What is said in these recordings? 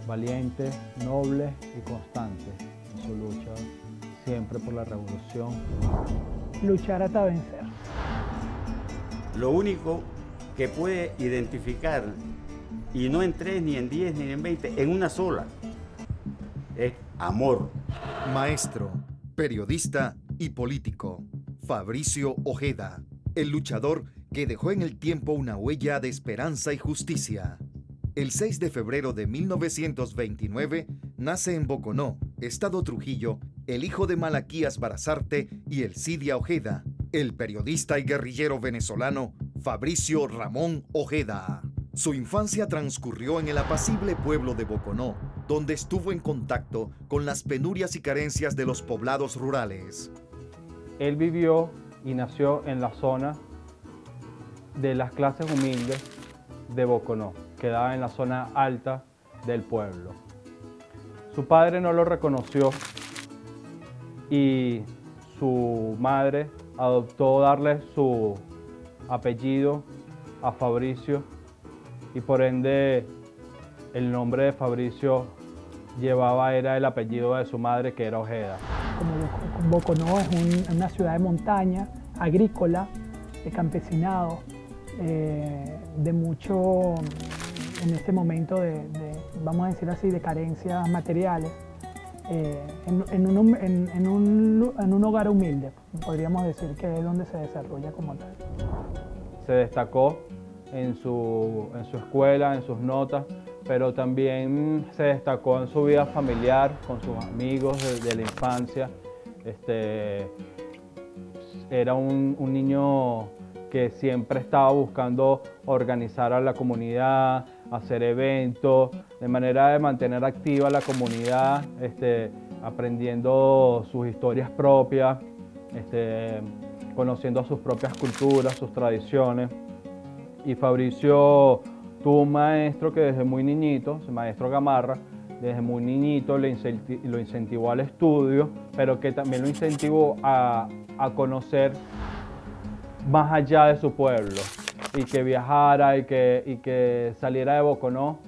valiente, noble y constante en su lucha siempre por la revolución. Luchar hasta vencer. Lo único que puede identificar, y no en 3, ni en 10, ni en 20, en una sola, es amor. Maestro, periodista y político, Fabricio Ojeda, el luchador que dejó en el tiempo una huella de esperanza y justicia. El 6 de febrero de 1929 nace en Boconó, Estado Trujillo, el hijo de Malaquías Barazarte y Elcidia Ojeda, el periodista y guerrillero venezolano Fabricio Ramón Ojeda. Su infancia transcurrió en el apacible pueblo de Boconó, donde estuvo en contacto con las penurias y carencias de los poblados rurales. Él vivió y nació en la zona de las clases humildes de Boconó, quedaba en la zona alta del pueblo. Su padre no lo reconoció y su madre adoptó darle su apellido a Fabricio y por ende el nombre de Fabricio era el apellido de su madre, que era Ojeda. Como Boconó es una ciudad de montaña, agrícola, de campesinado, de mucho, en este momento, vamos a decir así, de carencias materiales, en un hogar humilde, podríamos decir que es donde se desarrolla como tal. Se destacó en su escuela, en sus notas, pero también se destacó en su vida familiar, con sus amigos de la infancia. Era un niño que siempre estaba buscando organizar a la comunidad, hacer eventos, de manera de mantener activa la comunidad, aprendiendo sus historias propias, conociendo sus propias culturas, sus tradiciones. Y Fabricio tuvo un maestro que desde muy niñito, el maestro Gamarra, desde muy niñito lo incentivó al estudio, pero que también lo incentivó a conocer más allá de su pueblo y que viajara y que saliera de Boconó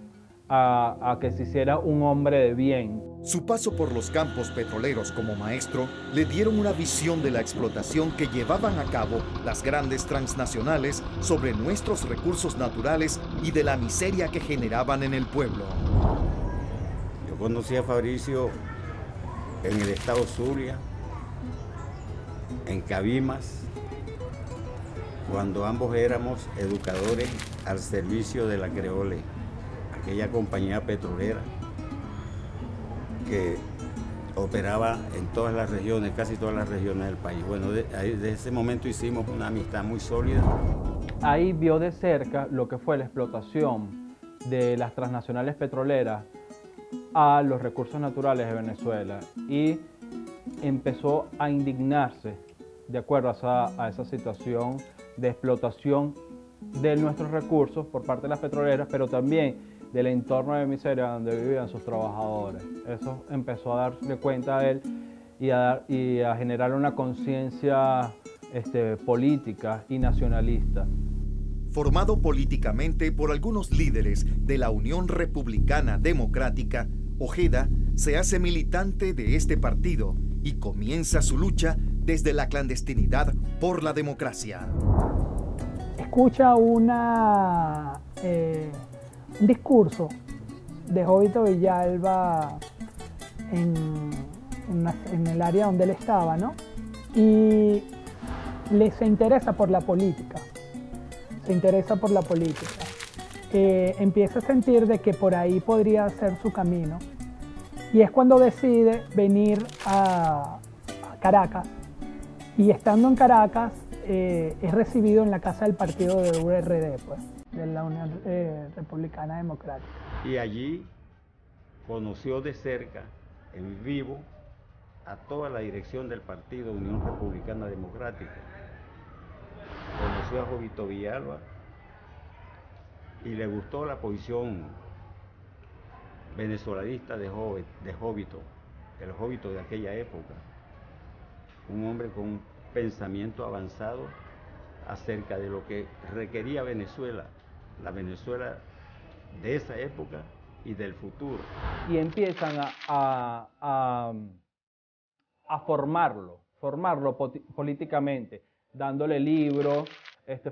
a que se hiciera un hombre de bien. Su paso por los campos petroleros como maestro le dieron una visión de la explotación que llevaban a cabo las grandes transnacionales sobre nuestros recursos naturales y de la miseria que generaban en el pueblo. Yo conocí a Fabricio en el estado Zulia, en Cabimas, cuando ambos éramos educadores al servicio de la Creole, aquella compañía petrolera que operaba en todas las regiones, casi todas las regiones del país. Bueno, desde ese momento hicimos una amistad muy sólida. Ahí vio de cerca lo que fue la explotación de las transnacionales petroleras a los recursos naturales de Venezuela y empezó a indignarse de acuerdo a esa situación de explotación de nuestros recursos por parte de las petroleras, pero también del entorno de miseria donde vivían sus trabajadores. Eso empezó a darle cuenta a él y a generar una conciencia política y nacionalista. Formado políticamente por algunos líderes de la Unión Republicana Democrática, Ojeda se hace militante de este partido y comienza su lucha desde la clandestinidad por la democracia. Escucha un discurso de Jovito Villalba en el área donde él estaba, ¿no? Y se interesa por la política. Empieza a sentir de que por ahí podría ser su camino. Y es cuando decide venir a Caracas. Y estando en Caracas, es recibido en la casa del partido de URD, pues, de la Unión Republicana Democrática. Y allí conoció de cerca, en vivo, a toda la dirección del partido Unión Republicana Democrática. Conoció a Jovito Villalba y le gustó la posición venezolanista de Jovito, el Jovito de aquella época. Un hombre con un pensamiento avanzado acerca de lo que requería Venezuela, la Venezuela de esa época y del futuro. Y empiezan a formarlo políticamente, dándole libros,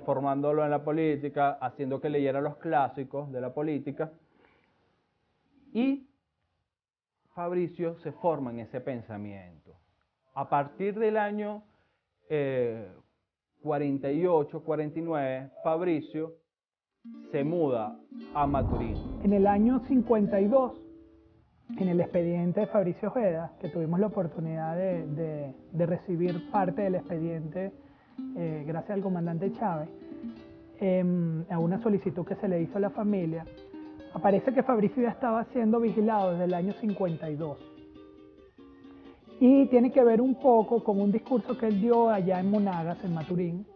formándolo en la política, haciendo que leyera los clásicos de la política. Y Fabricio se forma en ese pensamiento. A partir del año 48, 49, Fabricio se muda a Maturín. En el año 52, en el expediente de Fabricio Ojeda, que tuvimos la oportunidad de recibir parte del expediente gracias al comandante Chávez, a una solicitud que se le hizo a la familia, aparece que Fabricio ya estaba siendo vigilado desde el año 52. Y tiene que ver un poco con un discurso que él dio allá en Monagas, en Maturín,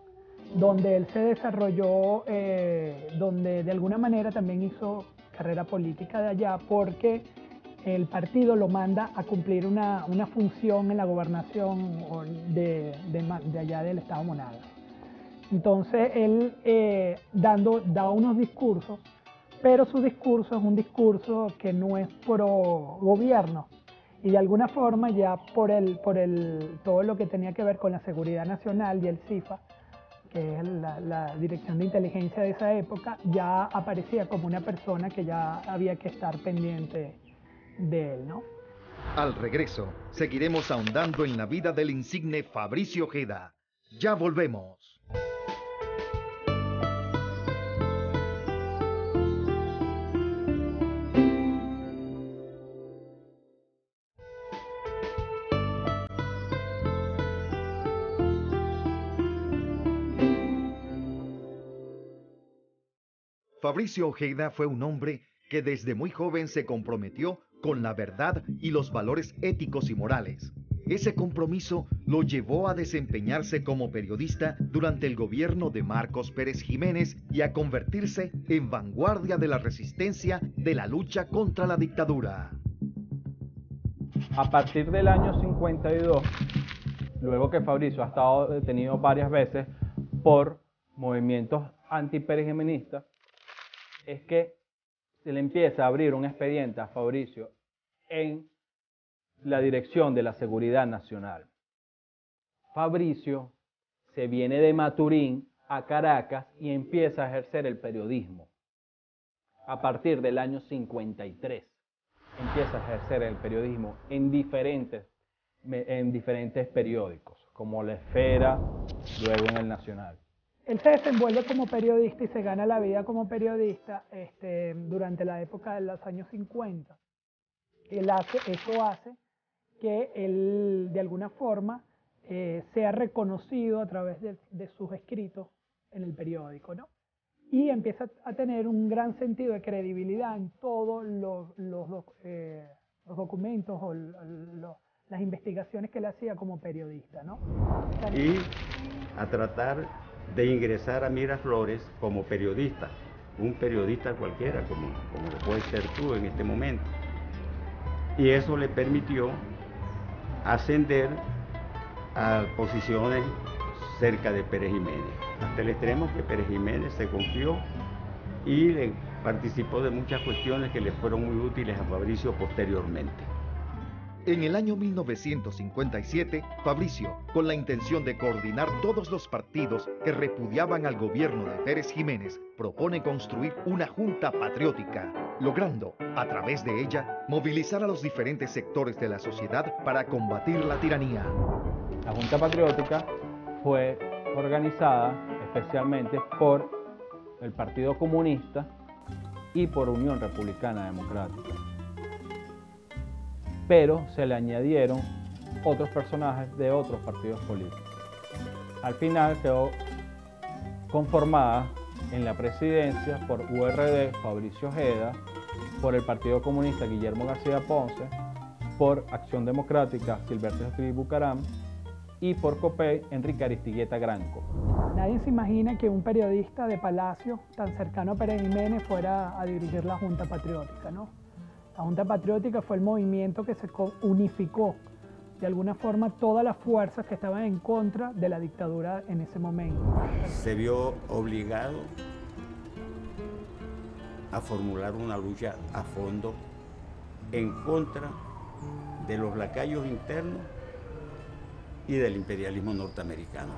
donde él se desarrolló, donde de alguna manera también hizo carrera política de allá, porque el partido lo manda a cumplir una función en la gobernación de allá del estado Monagas. Entonces él da unos discursos, pero su discurso es un discurso que no es pro gobierno, y de alguna forma ya por todo lo que tenía que ver con la seguridad nacional y el CIFA, que es la Dirección de Inteligencia de esa época, ya aparecía como una persona que ya había que estar pendiente de él, ¿no? Al regreso, seguiremos ahondando en la vida del insigne Fabricio Ojeda. Ya volvemos. Fabricio Ojeda fue un hombre que desde muy joven se comprometió con la verdad y los valores éticos y morales. Ese compromiso lo llevó a desempeñarse como periodista durante el gobierno de Marcos Pérez Jiménez y a convertirse en vanguardia de la resistencia de la lucha contra la dictadura. A partir del año 52, luego que Fabricio ha estado detenido varias veces por movimientos antiperejimenistas, es que se le empieza a abrir un expediente a Fabricio en la Dirección de la Seguridad Nacional. Fabricio se viene de Maturín a Caracas y empieza a ejercer el periodismo. A partir del año 53 empieza a ejercer el periodismo en diferentes periódicos, como La Esfera, luego en El Nacional. Él se desenvuelve como periodista y se gana la vida como periodista durante la época de los años 50. Eso hace que él, de alguna forma, sea reconocido a través de sus escritos en el periódico, ¿no? Y empieza a tener un gran sentido de credibilidad en todos los documentos o las investigaciones que él hacía como periodista, ¿no? Y a tratar de ingresar a Miraflores como periodista, un periodista cualquiera, como lo puedes ser tú en este momento. Y eso le permitió ascender a posiciones cerca de Pérez Jiménez, hasta el extremo que Pérez Jiménez se confió y participó de muchas cuestiones que le fueron muy útiles a Fabricio posteriormente. En el año 1957, Fabricio, con la intención de coordinar todos los partidos que repudiaban al gobierno de Pérez Jiménez, propone construir una junta patriótica, logrando, a través de ella, movilizar a los diferentes sectores de la sociedad para combatir la tiranía. La Junta Patriótica fue organizada especialmente por el Partido Comunista y por Unión Republicana Democrática. Pero se le añadieron otros personajes de otros partidos políticos. Al final quedó conformada en la presidencia por URD Fabricio Ojeda, por el Partido Comunista Guillermo García Ponce, por Acción Democrática Silvestre Escrivá Bucaram y por COPEI Enrique Aristigueta Granco. Nadie se imagina que un periodista de Palacio tan cercano a Pérez Jiménez fuera a dirigir la Junta Patriótica, ¿no? La Junta Patriótica fue el movimiento que se unificó de alguna forma todas las fuerzas que estaban en contra de la dictadura en ese momento. Se vio obligado a formular una lucha a fondo en contra de los lacayos internos y del imperialismo norteamericano.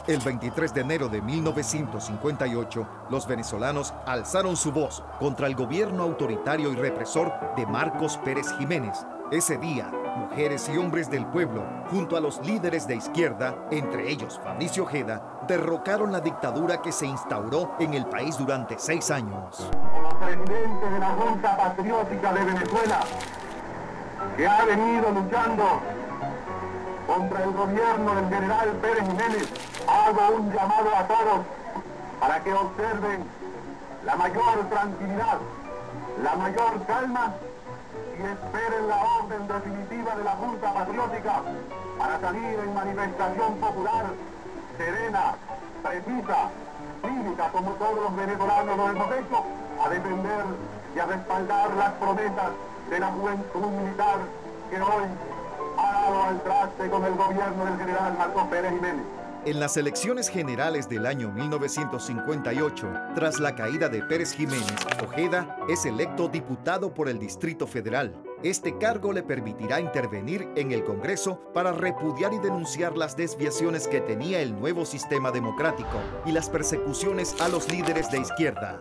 El 23 de enero de 1958, los venezolanos alzaron su voz contra el gobierno autoritario y represor de Marcos Pérez Jiménez. Ese día, mujeres y hombres del pueblo, junto a los líderes de izquierda, entre ellos Fabricio Ojeda, derrocaron la dictadura que se instauró en el país durante 6 años. Como presidente de la Junta Patriótica de Venezuela, que ha venido luchando contra el gobierno del general Pérez Jiménez, hago un llamado a todos para que observen la mayor tranquilidad, la mayor calma y esperen la orden definitiva de la Junta Patriótica para salir en manifestación popular, serena, precisa, cívica, como todos los venezolanos lo hemos hecho, a defender y a respaldar las promesas de la juventud militar que hoy ha dado al traste con el gobierno del general Marcos Pérez Jiménez. En las elecciones generales del año 1958, tras la caída de Pérez Jiménez, Ojeda es electo diputado por el Distrito Federal. Este cargo le permitirá intervenir en el Congreso para repudiar y denunciar las desviaciones que tenía el nuevo sistema democrático y las persecuciones a los líderes de izquierda.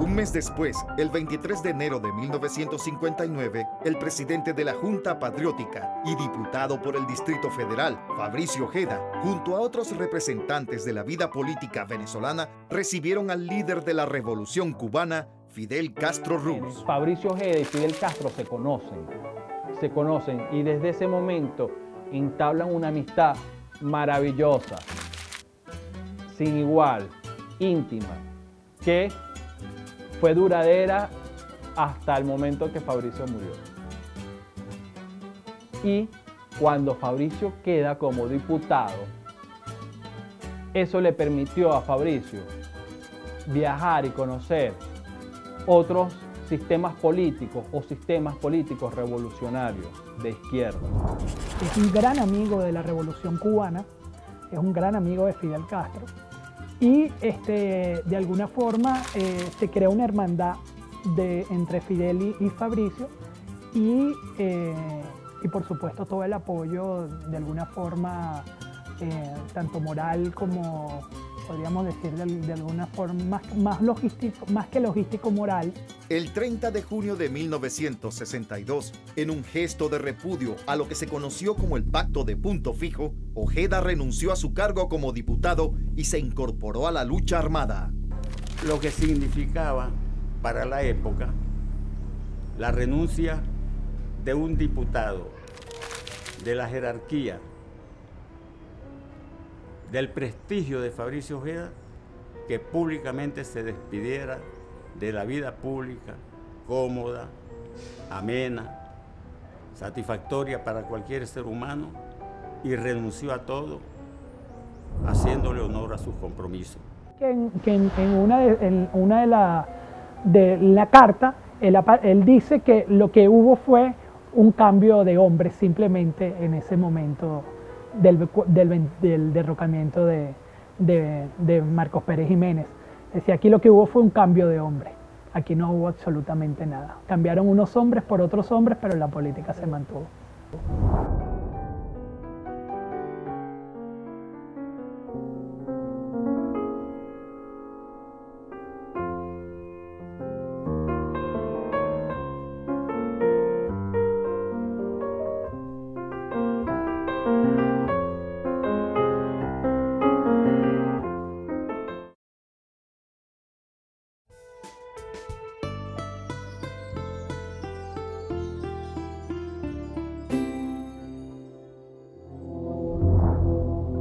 Un mes después, el 23 de enero de 1959, el presidente de la Junta Patriótica y diputado por el Distrito Federal, Fabricio Ojeda, junto a otros representantes de la vida política venezolana, recibieron al líder de la Revolución Cubana, Fidel Castro Ruz. Fabricio Ojeda y Fidel Castro se conocen y desde ese momento entablan una amistad maravillosa, sin igual, íntima, que fue duradera hasta el momento que Fabricio murió. Y cuando Fabricio queda como diputado, eso le permitió a Fabricio viajar y conocer otros sistemas políticos o sistemas políticos revolucionarios de izquierda. Es un gran amigo de la Revolución Cubana, es un gran amigo de Fidel Castro. Y de alguna forma se crea una hermandad entre Fidel y Fabricio y por supuesto todo el apoyo de alguna forma tanto moral como podríamos decir de alguna forma más logístico, más que logístico, moral. El 30 de junio de 1962, en un gesto de repudio a lo que se conoció como el Pacto de Punto Fijo, Ojeda renunció a su cargo como diputado y se incorporó a la lucha armada. Lo que significaba para la época la renuncia de un diputado de la jerarquía, del prestigio de Fabricio Ojeda, que públicamente se despidiera de la vida pública, cómoda, amena, satisfactoria para cualquier ser humano, y renunció a todo, haciéndole honor a sus compromisos. En una de la carta, él dice que lo que hubo fue un cambio de hombre simplemente en ese momento del derrocamiento de Marcos Pérez Jiménez. Decía, aquí lo que hubo fue un cambio de hombre, aquí no hubo absolutamente nada. Cambiaron unos hombres por otros hombres, pero la política se mantuvo.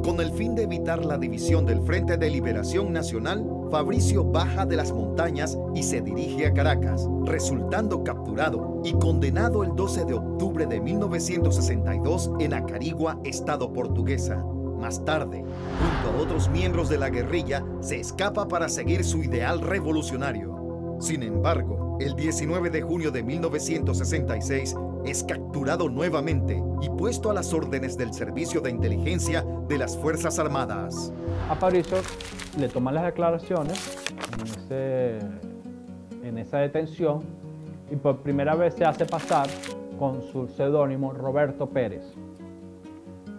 Con el fin de evitar la división del Frente de Liberación Nacional, Fabricio baja de las montañas y se dirige a Caracas, resultando capturado y condenado el 12 de octubre de 1962 en Acarigua, Estado Portuguesa. Más tarde, junto a otros miembros de la guerrilla, se escapa para seguir su ideal revolucionario. Sin embargo, el 19 de junio de 1966 es capturado nuevamente y puesto a las órdenes del Servicio de Inteligencia de las Fuerzas Armadas. A Fabricio le toman las declaraciones en en esa detención y por primera vez se hace pasar con su seudónimo Roberto Pérez.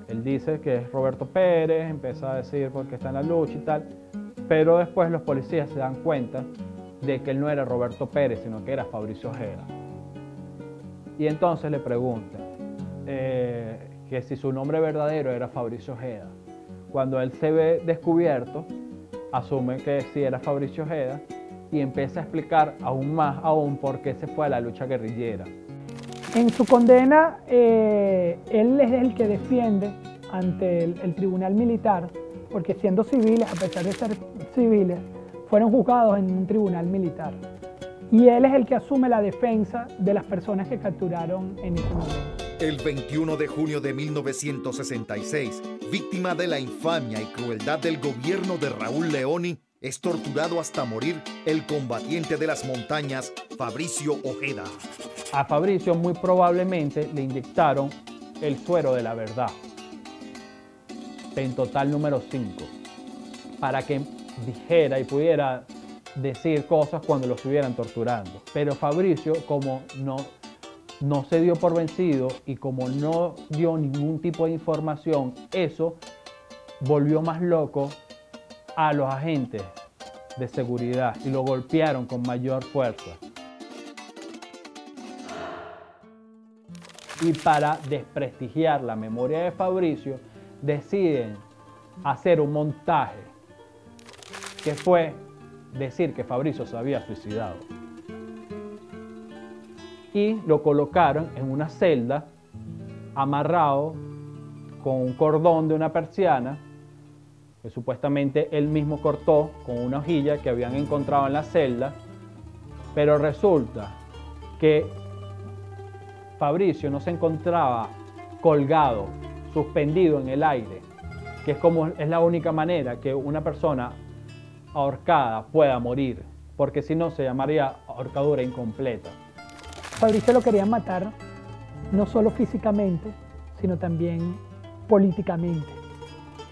Él dice que es Roberto Pérez, empieza a decir porque está en la lucha y tal, pero después los policías se dan cuenta de que él no era Roberto Pérez, sino que era Fabricio Ojeda. Y entonces le preguntan que si su nombre verdadero era Fabricio Ojeda. Cuando él se ve descubierto, asume que sí era Fabricio Ojeda y empieza a explicar aún más por qué se fue a la lucha guerrillera. En su condena, él es el que defiende ante el tribunal militar, porque siendo civiles, a pesar de ser civiles, fueron juzgados en un tribunal militar. Y él es el que asume la defensa de las personas que capturaron en ese momento. El 21 de junio de 1966, víctima de la infamia y crueldad del gobierno de Raúl Leoni, es torturado hasta morir el combatiente de las montañas, Fabricio Ojeda. A Fabricio muy probablemente le inyectaron el suero de la verdad, pentotal número 5, para que dijera y pudiera decir cosas cuando lo estuvieran torturando. Pero Fabricio, como no se dio por vencido y como no dio ningún tipo de información, eso volvió más loco a los agentes de seguridad y lo golpearon con mayor fuerza. Y para desprestigiar la memoria de Fabricio, deciden hacer un montaje que fue decir que Fabricio se había suicidado. Y lo colocaron en una celda, amarrado con un cordón de una persiana, que supuestamente él mismo cortó con una hojilla que habían encontrado en la celda, pero resulta que Fabricio no se encontraba colgado, suspendido en el aire, que es la única manera que una persona ahorcada pueda morir, porque si no se llamaría ahorcadura incompleta. Fabricio lo querían matar no solo físicamente, sino también políticamente.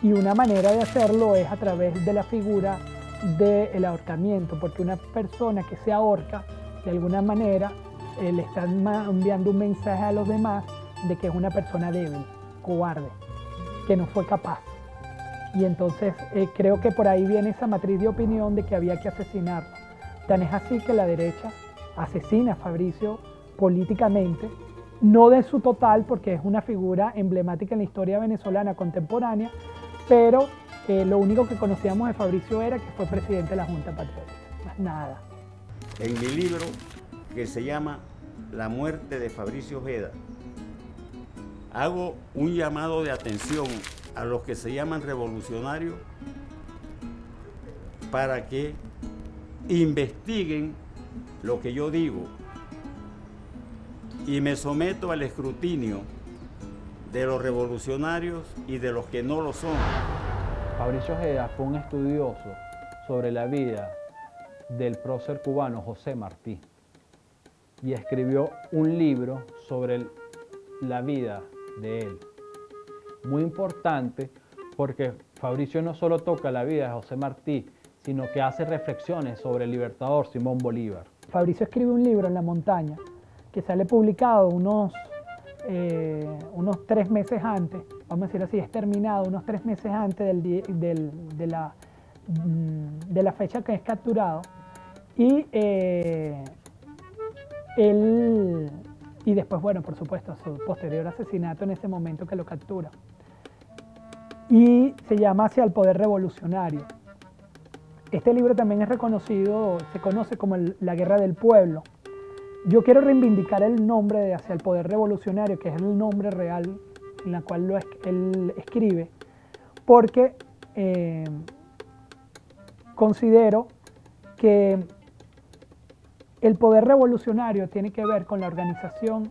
Y una manera de hacerlo es a través de la figura del ahorcamiento, porque una persona que se ahorca, de alguna manera, le está enviando un mensaje a los demás de que es una persona débil, cobarde, que no fue capaz. Y entonces creo que por ahí viene esa matriz de opinión de que había que asesinarlo. Tan es así que la derecha asesina a Fabricio políticamente, no de su total, porque es una figura emblemática en la historia venezolana contemporánea, pero lo único que conocíamos de Fabricio era que fue presidente de la Junta Patriótica, más nada. En mi libro, que se llama La muerte de Fabricio Ojeda, hago un llamado de atención a los que se llaman revolucionarios para que investiguen lo que yo digo y me someto al escrutinio de los revolucionarios y de los que no lo son. Fabricio Ojeda fue un estudioso sobre la vida del prócer cubano José Martí y escribió un libro sobre la vida de él. Muy importante porque Fabricio no solo toca la vida de José Martí, sino que hace reflexiones sobre el libertador Simón Bolívar. Fabricio escribe un libro en La Montaña que sale publicado unos 3 meses antes, vamos a decir así, es terminado unos 3 meses antes de la fecha que es capturado. Y y después, bueno, por supuesto, su posterior asesinato en ese momento que lo captura. Y se llama Hacia el Poder Revolucionario. Este libro también es reconocido, se conoce como La Guerra del Pueblo. Yo quiero reivindicar el nombre de Hacia el Poder Revolucionario, que es el nombre real en el cual él escribe, porque considero que el poder revolucionario tiene que ver con la organización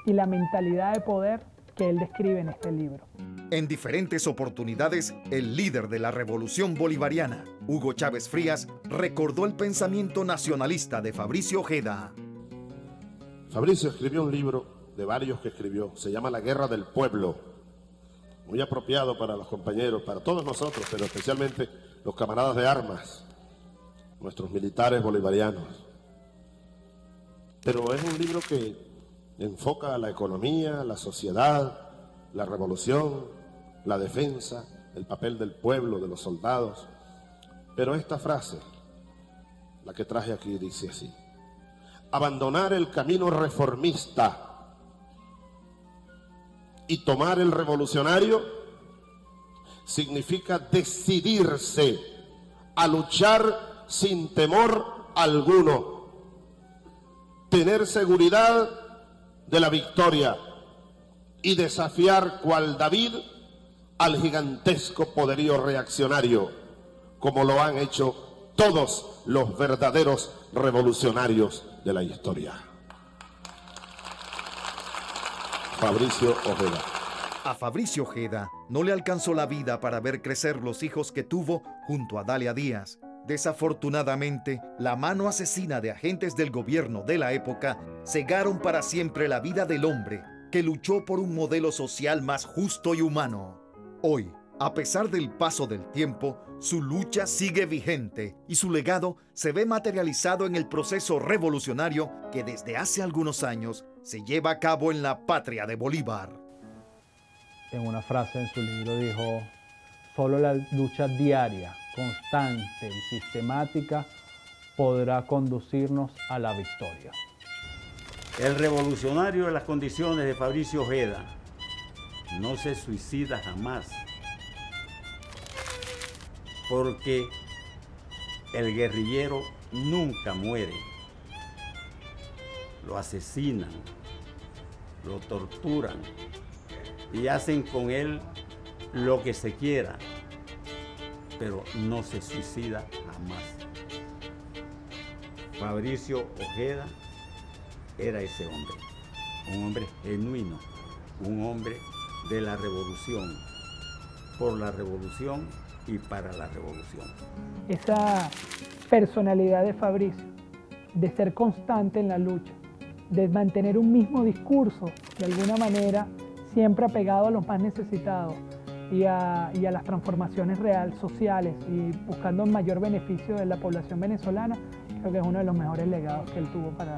y la mentalidad de poder que él describe en este libro. En diferentes oportunidades, el líder de la revolución bolivariana, Hugo Chávez Frías, recordó el pensamiento nacionalista de Fabricio Ojeda. Fabricio escribió un libro, de varios que escribió, se llama La Guerra del Pueblo, muy apropiado para los compañeros, para todos nosotros, pero especialmente los camaradas de armas, nuestros militares bolivarianos. pero es un libro que enfoca a la economía, la sociedad, la revolución, la defensa, el papel del pueblo, de los soldados. Pero esta frase, la que traje aquí, dice así: abandonar el camino reformista y tomar el revolucionario significa decidirse a luchar sin temor alguno, tener seguridad de la victoria y desafiar cual David al gigantesco poderío reaccionario, como lo han hecho todos los verdaderos revolucionarios de la historia. Fabricio Ojeda. A Fabricio Ojeda no le alcanzó la vida para ver crecer los hijos que tuvo junto a Dalia Díaz. Desafortunadamente, la mano asesina de agentes del gobierno de la época cegaron para siempre la vida del hombre que luchó por un modelo social más justo y humano. Hoy, a pesar del paso del tiempo, su lucha sigue vigente y su legado se ve materializado en el proceso revolucionario que desde hace algunos años se lleva a cabo en la patria de Bolívar. En una frase en su libro dijo: solo la lucha diaria, constante y sistemática podrá conducirnos a la victoria. El revolucionario de las condiciones de Fabricio Ojeda no se suicida jamás, porque el guerrillero nunca muere. Lo asesinan, lo torturan y hacen con él lo que se quiera, pero no se suicida jamás. Fabricio Ojeda era ese hombre, un hombre genuino, un hombre de la revolución, por la revolución y para la revolución. Esa personalidad de Fabricio, de ser constante en la lucha, de mantener un mismo discurso, de alguna manera siempre apegado a los más necesitados y a las transformaciones reales, sociales, y buscando el mayor beneficio de la población venezolana, creo que es uno de los mejores legados que él tuvo para